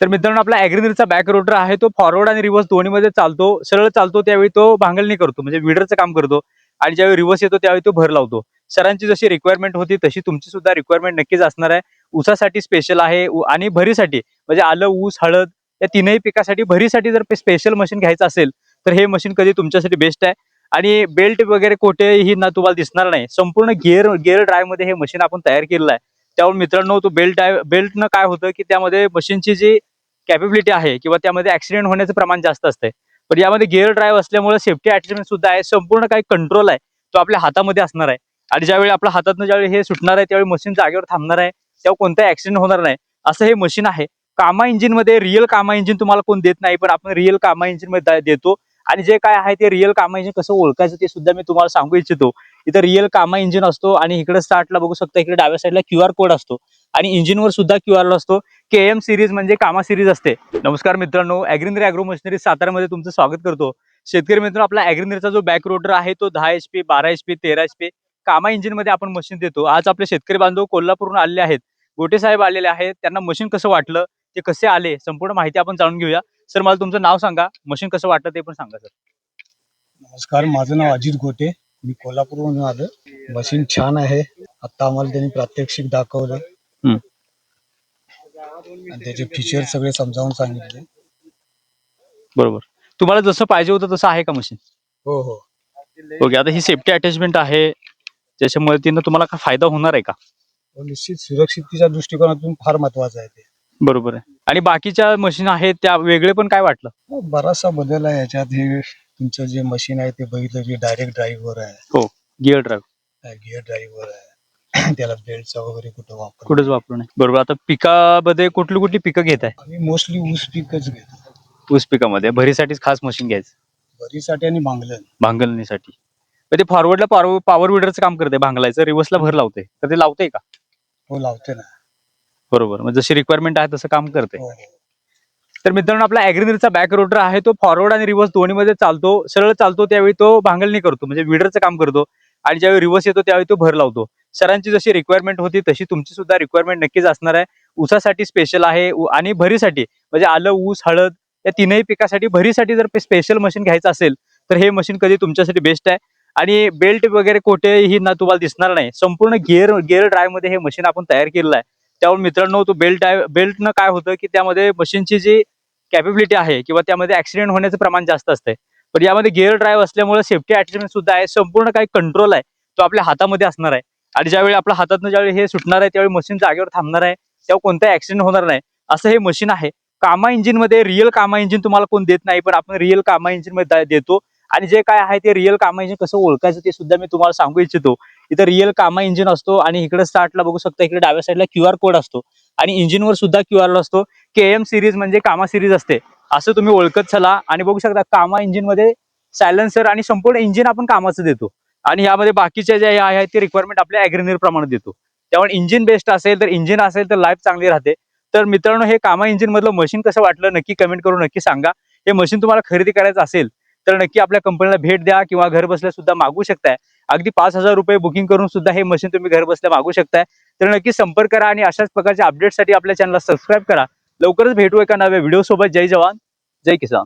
तर मित्रांनो, आपला ॲग्रीनरचा बॅक रोटर आहे तो फॉरवर्ड आणि रिव्हर्स दोन्हीमध्ये चालतो. सरळ चालतो त्यावेळी तो भांगलणी करतो, म्हणजे विडरचं काम करतो. आणि ज्यावेळी रिव्हर्स येतो त्यावेळी तो भर लावतो. सरांची जशी रिक्वायरमेंट होती तशी तुमची सुद्धा रिक्वायरमेंट नक्कीच असणार आहे. ऊसासाठी स्पेशल आहे आणि भरीसाठी म्हणजे आलं, ऊस, हळद या तीनही पिकासाठी भरीसाठी जर स्पेशल मशीन घ्यायचं असेल तर हे मशीन कधी तुमच्यासाठी बेस्ट आहे. आणि बेल्ट वगैरे कोठेही ना तुम्हाला दिसणार नाही. संपूर्ण गिअर ड्राईव्ह मध्ये हे मशीन आपण तयार केलेलं आहे. त्यामुळे मित्रांनो, तो बेल्टनं काय होतं की त्यामध्ये मशीनची जी कॅपेबिलिटी आहे किंवा त्यामध्ये ऍक्सिडेंट होण्याचं प्रमाण जास्त असते. पण यामध्ये गिअर ड्राईव्ह असल्यामुळे सेफ्टी अटॅचमेंट सुद्धा आहे. संपूर्ण काही कंट्रोल आहे तो आपल्या हातामध्ये असणार आहे. आणि ज्यावेळी आपल्या हातातनं ज्यावेळी हे सुटणार आहे त्यावेळी मशीन जागेवर थांबणार आहे. तेव्हा कोणताही ऍक्सिडेंट होणार नाही असं हे मशीन आहे. कामा इंजिन मध्ये रिअल कामा इंजिन तुम्हाला कोण देत नाही, पण आपण रिअल कामा इंजिन मध्ये देतो. आणि जे काय आहे ते रिअल कामा इंजिन कसं ओळखायचं ते सुद्धा मी तुम्हाला सांगू इच्छितो. इथं रिअल कामा इंजिन असतो आणि इकडे स्टार्टला बघू शकता, इकडे डाव्या साईडला QR कोड असतो आणि इंजिनवर सुद्धा QR असतो. KM सिरीज म्हणजे कामा सिरीज असते. नमस्कार मित्रांनो, ॲग्रीनर ॲग्रो मशिनरी सातारामध्ये तुमचं स्वागत करतो. शेतकरी मित्रांनो, आपला ॲग्रीनरचा जो बॅक रोटर आहे तो 10 HP, 12 HP, 13 HP कामा इंजिन मध्ये आपण मशीन देतो. आज आपले शेतकरी बांधव कोल्हापूरहून आलेले आहेत. गोटे साहेब आलेले आहेत. त्यांना मशीन कसं वाटलं, ते कसे आले, संपूर्ण माहिती आपण जाणून घेऊया. सर, मला तुमचं नाव सांगा, मशीन कसं वाटलं ते पण सांगा सर. नमस्कार, माझं नाव अजित गोटे. मी कोल्हापूरवरून आलो. मशीन छान आहे. आता आम्हाला त्यांनी प्रात्यक्षिक दाखवलं आणि त्याचे फीचर सगळे समजावून सांगितले. बरोबर. तुम्हाला जसं पाहिजे होतं तसं आहे का मशीन? हो हो ओके. आता ही सेफ्टी अटॅचमेंट आहे, त्याच्यामुळे तिनं तुम्हाला काय फायदा होणार आहे का? हो, निश्चित सुरक्षिततेच्या दृष्टिकोनातून फार महत्वाचं आहे ते. बरोबर आहे. आणि बाकीच्या मशीन आहेत त्या वेगळे पण काय वाटलं? हो, बराचसा बदल आहे याच्यात. हे तुमचं जे मशीन आहे ते बघितलं की डायरेक्ट ड्राईव्हवर आहे, हो, गिअर ड्राईव्ह गिअर ड्राईव्हवर आहे. त्याला बेल्टचा वगैरे कुठं कुठेच वापरू नये. बरोबर. आता पिकामध्ये कुठली कुठली पिकं घेत आहे? आम्ही मोस्टली ऊस पीकच घेतो. ऊस पिकामध्ये भरीसाठीच खास मशीन घ्यायचं, भरीसाठी आणि भांगलन. भांगलणीसाठी. तर ते फॉरवर्डला पॉवर विडरचं काम करते, भांगलायचं, रिव्हर्सला भर लावते, तर ते लावते का? हो, लावते ना. बरोबर. म्हणजे जशी रिक्वायरमेंट आहे तसं काम करते. हो. तर मित्रांनो, आपला ॲग्रीनरचा बॅक रोटर आहे तो फॉरवर्ड आणि रिव्हर्स दोन्हीमध्ये चालतो. सरळ चालतो त्यावेळी तो भांगलणी करतो, म्हणजे विडरचं काम करतो. आणि ज्यावेळी रिव्हर्स येतो त्यावेळी तो भर लावतो. सरांची जशी रिक्वायरमेंट होती तशी तुमची सुद्धा रिक्वायरमेंट नक्कीच असणार आहे. ऊसासाठी स्पेशल आहे आणि भरीसाठी म्हणजे आलं, ऊस, हळद या तीनही पिकासाठी भरीसाठी जर स्पेशल मशीन घ्यायचं असेल तर हे मशीन कधी तुमच्यासाठी बेस्ट आहे. आणि बेल्ट वगैरे कोठेही ना तुम्हाला दिसणार नाही. संपूर्ण गिअर ड्राईव्ह मध्ये हे मशीन आपण तयार केलेलं आहे. त्यामुळे मित्रांनो, तो बेल्टनं काय होतं की त्यामध्ये मशीनची जी कॅपेबिलिटी आहे किंवा त्यामध्ये ऍक्सिडेंट होण्याचं प्रमाण जास्त असते. पण यामध्ये गिअर ड्राईव्ह असल्यामुळे सेफ्टी अटॅचमेंट सुद्धा आहे. संपूर्ण काही कंट्रोल आहे तो आपल्या हातामध्ये असणार आहे. आणि ज्यावेळी आपल्या हातातनं ज्यावेळी हे सुटणार आहे त्यावेळी मशीन जागेवर थांबणार आहे. तेव्हा कोणताही ऍक्सिडेंट होणार नाही असं हे मशीन आहे. कामा इंजिन मध्ये रिअल कामा इंजिन तुम्हाला कोण देत नाही, पण आपण रिअल कामा इंजिन मध्ये देतो. आणि जे काय आहे ते रिअल कामा इंजिन कसं ओळखायचं ते सुद्धा मी तुम्हाला सांगू इच्छितो. इथं रिअल कामा इंजिन असतो आणि इकडे स्टार्टला बघू शकता, इकडे डाव्या साईडला QR कोड असतो आणि इंजिनवर सुद्धा QR असतो. KM सिरीज म्हणजे कामा सिरीज असते असं तुम्ही ओळखत चला. आणि बघू शकता कामा इंजिन मध्ये सायलेन्सर आणि संपूर्ण इंजिन आपण कामाचं देतो. आणि यामध्ये बाकीच्या ज्या आहेत ते रिक्वायरमेंट आपल्या ॲग्रीनर प्रमाणे देतो. त्यामुळे इंजिन बेस्ट असेल तर लाईफ चांगली राहते. तर मित्रांनो, हे कामा इंजिन मधलं मशीन कसं वाटलं नक्की कमेंट करून नक्की सांगा. हे मशीन तुम्हाला खरेदी करायचं असेल तर नक्की आपल्या कंपनीला भेट द्या किंवा घर बसल्या सुद्धा मागू शकताय. अगदी 5,000 रुपये बुकिंग करून सुद्धा हे मशीन तुम्ही घर बसल्या मागू शकताय. तर नक्की संपर्क करा आणि अशाच प्रकारच्या अपडेटसाठी आपल्या चॅनलला सबस्क्राईब करा. लवकरच भेटू एका नव्या व्हिडिओ सोबत. जय जवान, जय किसान.